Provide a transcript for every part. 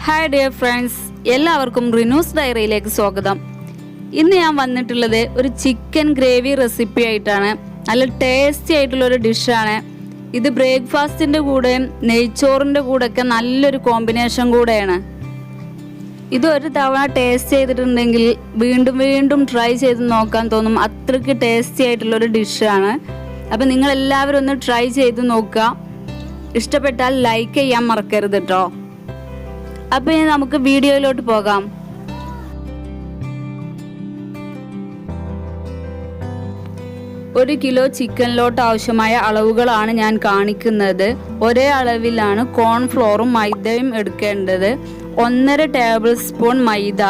Hi dear friends, എല്ലാവർക്കും റിനൂസ് ഡയറിയിലേക്ക് സ്വാഗതം. ഇന്ന് ഞാൻ വന്നിട്ടുള്ളത് ഒരു ചിക്കൻ ഗ്രേവി റെസിപ്പി ആയിട്ടാണ്. നല്ല ടേസ്റ്റി ആയിട്ടുള്ളൊരു ഡിഷാണ് ഇത്. ബ്രേക്ക്ഫാസ്റ്റിൻ്റെ കൂടെയും നെയ്ച്ചോറിൻ്റെ കൂടെയൊക്കെ നല്ലൊരു കോമ്പിനേഷൻ കൂടെയാണ്. ഇത് ഒരു തവണ ടേസ്റ്റ് ചെയ്തിട്ടുണ്ടെങ്കിൽ വീണ്ടും വീണ്ടും ട്രൈ ചെയ്ത് നോക്കാൻ തോന്നും. അത്രയ്ക്ക് ടേസ്റ്റി ആയിട്ടുള്ളൊരു ഡിഷാണ്. അപ്പം നിങ്ങളെല്ലാവരും ഒന്ന് ട്രൈ ചെയ്ത് നോക്കുക. ഇഷ്ടപ്പെട്ടാൽ ലൈക്ക് ചെയ്യാൻ മറക്കരുത് കേട്ടോ. അപ്പോൾ ഇനി നമുക്ക് വീഡിയോയിലോട്ട് പോകാം. ഒരു കിലോ ചിക്കനിലോട്ട് ആവശ്യമായ അളവുകളാണ് ഞാൻ കാണിക്കുന്നത്. ഒരേ അളവിലാണ് കോൺഫ്ലോറും മൈദയും എടുക്കേണ്ടത്. 1.5 ടേബിൾ സ്പൂൺ മൈദ,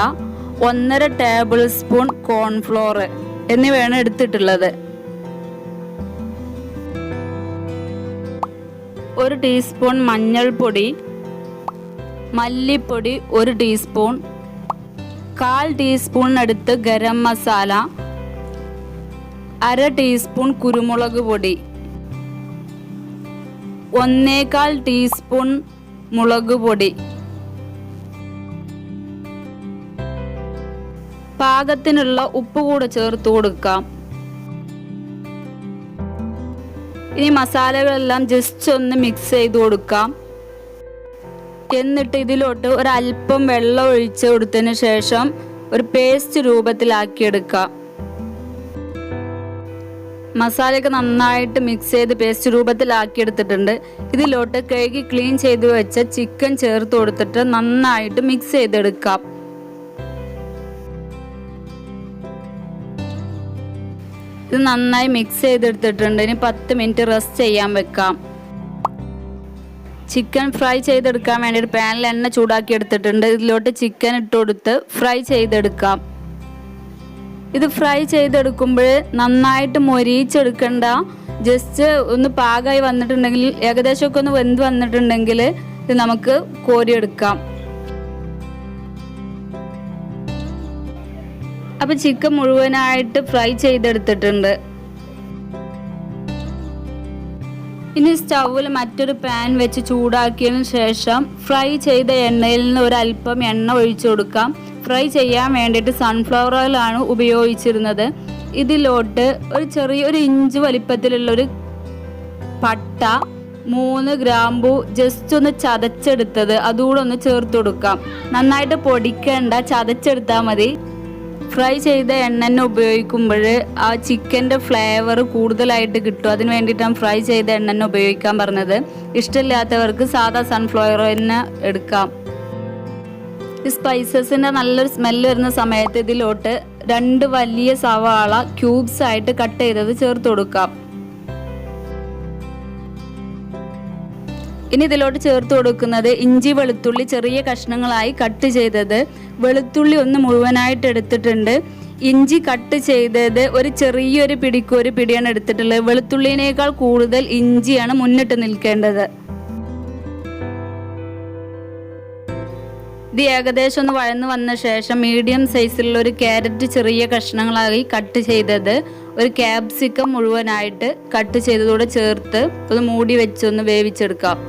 1.5 ടേബിൾ സ്പൂൺ കോൺഫ്ലോർ എന്നിവയാണ് എടുത്തിട്ടുള്ളത്. 1 ടീസ്പൂൺ മഞ്ഞൾപ്പൊടി, മല്ലിപ്പൊടി 1 ടീസ്പൂൺ, 1/4 ടീസ്പൂൺ അടുത്ത് ഗരം മസാല, 1/2 ടീസ്പൂൺ കുരുമുളക് പൊടി, 1/4 ടീസ്പൂൺ മുളക് പൊടി. പാകത്തിനുള്ള ഉപ്പ് കൂടെ ചേർത്ത് കൊടുക്കാം. ഇനി മസാലകളെല്ലാം ജസ്റ്റ് ഒന്ന് മിക്സ് ചെയ്ത് കൊടുക്കാം. എന്നിട്ട് ഇതിലോട്ട് ഒരല്പം വെള്ളം ഒഴിച്ച് കൊടുത്തതിന് ശേഷം ഒരു പേസ്റ്റ് രൂപത്തിലാക്കിയെടുക്കാം. മസാലയൊക്കെ നന്നായിട്ട് മിക്സ് ചെയ്ത് പേസ്റ്റ് രൂപത്തിലാക്കിയെടുത്തിട്ടുണ്ട്. ഇതിലോട്ട് കഴുകി ക്ലീൻ ചെയ്ത് വെച്ച ചിക്കൻ ചേർത്ത് കൊടുത്തിട്ട് നന്നായിട്ട് മിക്സ് ചെയ്തെടുക്കാം. ഇത് നന്നായി മിക്സ് ചെയ്തെടുത്തിട്ടുണ്ട്. ഇനി 10 മിനിറ്റ് റെസ്റ്റ് ചെയ്യാൻ വെക്കാം. ചിക്കൻ ഫ്രൈ ചെയ്തെടുക്കാൻ വേണ്ടി ഒരു പാനിൽ എണ്ണ ചൂടാക്കി എടുത്തിട്ടുണ്ട്. ഇതിലോട്ട് ചിക്കൻ ഇട്ട് കൊടുത്ത് ഫ്രൈ ചെയ്തെടുക്കാം. ഇത് ഫ്രൈ ചെയ്തെടുക്കുമ്പോൾ നന്നായിട്ട് മൊരിയിച്ചെടുക്കണ്ട. ജസ്റ്റ് ഒന്ന് പാകമായി വന്നിട്ടുണ്ടെങ്കിൽ, ഏകദേശമൊക്കെ ഒന്ന് വെന്ത് വന്നിട്ടുണ്ടെങ്കിൽ ഇത് നമുക്ക് കോരിയെടുക്കാം. അപ്പം ചിക്കൻ മുഴുവനായിട്ട് ഫ്രൈ ചെയ്തെടുത്തിട്ടുണ്ട്. ഇനി സ്റ്റൗവിൽ മറ്റൊരു പാൻ വെച്ച് ചൂടാക്കിയതിന് ശേഷം ഫ്രൈ ചെയ്ത എണ്ണയിൽ നിന്ന് ഒരല്പം എണ്ണ ഒഴിച്ചു കൊടുക്കാം. ഫ്രൈ ചെയ്യാൻ വേണ്ടിയിട്ട് സൺഫ്ലവർ ഓയിലാണ് ഉപയോഗിച്ചിരുന്നത്. ഇതിലോട്ട് ഒരു ചെറിയൊരു ഇഞ്ച് വലിപ്പത്തിലുള്ളൊരു പട്ട, 3 ഗ്രാമ്പു ജസ്റ്റ് ഒന്ന് ചതച്ചെടുത്തത് അതുകൂടെ ഒന്ന് ചേർത്ത് കൊടുക്കാം. നന്നായിട്ട് പൊടിക്കേണ്ട, ചതച്ചെടുത്താൽ മതി. ഫ്രൈ ചെയ്ത എണ്ണ തന്നെ ഉപയോഗിക്കുമ്പോൾ ആ ചിക്കൻ്റെ ഫ്ലേവർ കൂടുതലായിട്ട് കിട്ടും. അതിന് വേണ്ടിയിട്ടാണ് ഫ്രൈ ചെയ്ത എണ്ണ തന്നെ ഉപയോഗിക്കാൻ പറഞ്ഞത്. ഇഷ്ടമില്ലാത്തവർക്ക് സാധാ സൺഫ്ലവർ തന്നെ എടുക്കാം. ഈ സ്പൈസസിൻ്റെ നല്ലൊരു സ്മെല്ല് വരുന്ന സമയത്ത് ഇതിലോട്ട് 2 വലിയ സവാള ക്യൂബ്സ് ആയിട്ട് കട്ട് ചെയ്തത് ചേർത്ത് കൊടുക്കാം. ഇനി ഇതിലോട്ട് ചേർത്ത് കൊടുക്കുന്നത് ഇഞ്ചി വെളുത്തുള്ളി ചെറിയ കഷ്ണങ്ങളായി കട്ട് ചെയ്തത്. വെളുത്തുള്ളി ഒന്ന് മുഴുവനായിട്ട് എടുത്തിട്ടുണ്ട്. ഇഞ്ചി കട്ട് ചെയ്തത് ഒരു ചെറിയൊരു പിടിയാണ് എടുത്തിട്ടുള്ളത്. വെളുത്തുള്ളിനേക്കാൾ കൂടുതൽ ഇഞ്ചിയാണ് മുന്നിട്ട് നിൽക്കേണ്ടത്. ഇത് ഏകദേശം ഒന്ന് വഴന്ന് വന്ന ശേഷം മീഡിയം സൈസിലുള്ള ഒരു ക്യാരറ്റ് ചെറിയ കഷ്ണങ്ങളായി കട്ട് ചെയ്തത്, ഒരു ക്യാപ്സിക്കം മുഴുവനായിട്ട് കട്ട് ചെയ്തതോടെ ചേർത്ത് ഒന്ന് മൂടി വെച്ചൊന്ന് വേവിച്ചെടുക്കാം.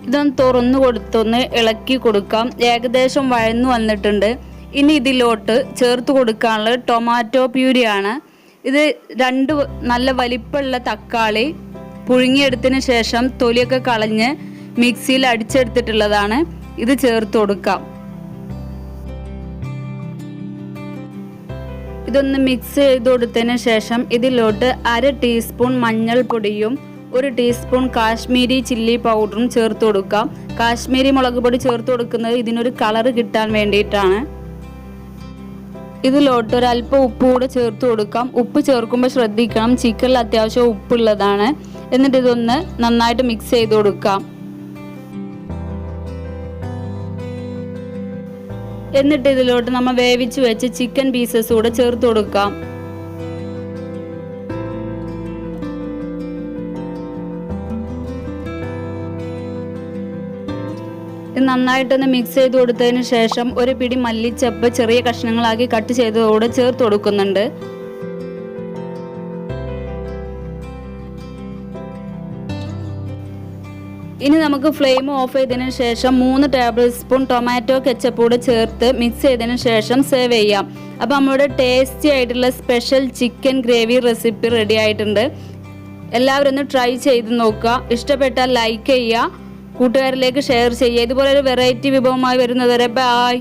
ഇതൊന്ന് തുറന്നു കൊടുത്തൊന്ന് ഇളക്കി കൊടുക്കാം. ഏകദേശം വഴന്നു വന്നിട്ടുണ്ട്. ഇനി ഇതിലോട്ട് ചേർത്ത് കൊടുക്കാനുള്ളത് ടൊമാറ്റോ പ്യൂരിയാണ്. ഇത് 2 നല്ല വലിപ്പമുള്ള തക്കാളി പുഴുങ്ങിയെടുത്തതിന് ശേഷം തൊലിയൊക്കെ കളഞ്ഞ് മിക്സിയിൽ അടിച്ചെടുത്തിട്ടുള്ളതാണ്. ഇത് ചേർത്ത് കൊടുക്കാം. ഇതൊന്ന് മിക്സ് ചെയ്ത് കൊടുത്തതിന് ശേഷം ഇതിലോട്ട് 1/2 ടീസ്പൂൺ മഞ്ഞൾപ്പൊടിയും 1 ടീസ്പൂൺ കാശ്മീരി ചില്ലി പൗഡറും ചേർത്ത് കൊടുക്കാം. കാശ്മീരി മുളക് പൊടി ചേർത്ത് കൊടുക്കുന്നത് ഇതിനൊരു കളറ് കിട്ടാൻ വേണ്ടിയിട്ടാണ്. ഇതിലോട്ട് ഒരല്പം ഉപ്പ് കൂടെ ചേർത്ത് കൊടുക്കാം. ഉപ്പ് ചേർക്കുമ്പോൾ ശ്രദ്ധിക്കണം, ചിക്കനിൽ അത്യാവശ്യം ഉപ്പുള്ളതാണ്. എന്നിട്ട് ഇതൊന്ന് നന്നായിട്ട് മിക്സ് ചെയ്ത് കൊടുക്കാം. എന്നിട്ട് ഇതിലോട്ട് നമ്മൾ വേവിച്ച് വെച്ച് ചിക്കൻ പീസസ് കൂടെ ചേർത്ത് കൊടുക്കാം. നന്നായിട്ടൊന്ന് മിക്സ് ചെയ്ത് കൊടുത്തതിന് ശേഷം ഒരു പിടി മല്ലിച്ചപ്പ് ചെറിയ കഷ്ണങ്ങളാക്കി കട്ട് ചെയ്തതോടെ ചേർത്ത് കൊടുക്കുന്നുണ്ട്. ഇനി നമുക്ക് ഫ്ലെയിം ഓഫ് ചെയ്തതിന് ശേഷം 3 ടേബിൾ സ്പൂൺ ടൊമാറ്റോ കെച്ചപ്പ് കൂടെ ചേർത്ത് മിക്സ് ചെയ്തതിന് ശേഷം സേവ് ചെയ്യാം. അപ്പോൾ നമ്മുടെ ടേസ്റ്റി ആയിട്ടുള്ള special chicken gravy recipe ready ആയിട്ടുണ്ട്. എല്ലാവരും ഒന്ന് ട്രൈ ചെയ്ത് നോക്കുക. ഇഷ്ടപ്പെട്ടാൽ ലൈക്ക് ചെയ്യുക, കൂട്ടുകാരിലേക്ക് ഷെയർ ചെയ്യുക. ഇതുപോലെ ഒരു വെറൈറ്റി വിഭവമായി വരുന്നതുവരെ ബൈ.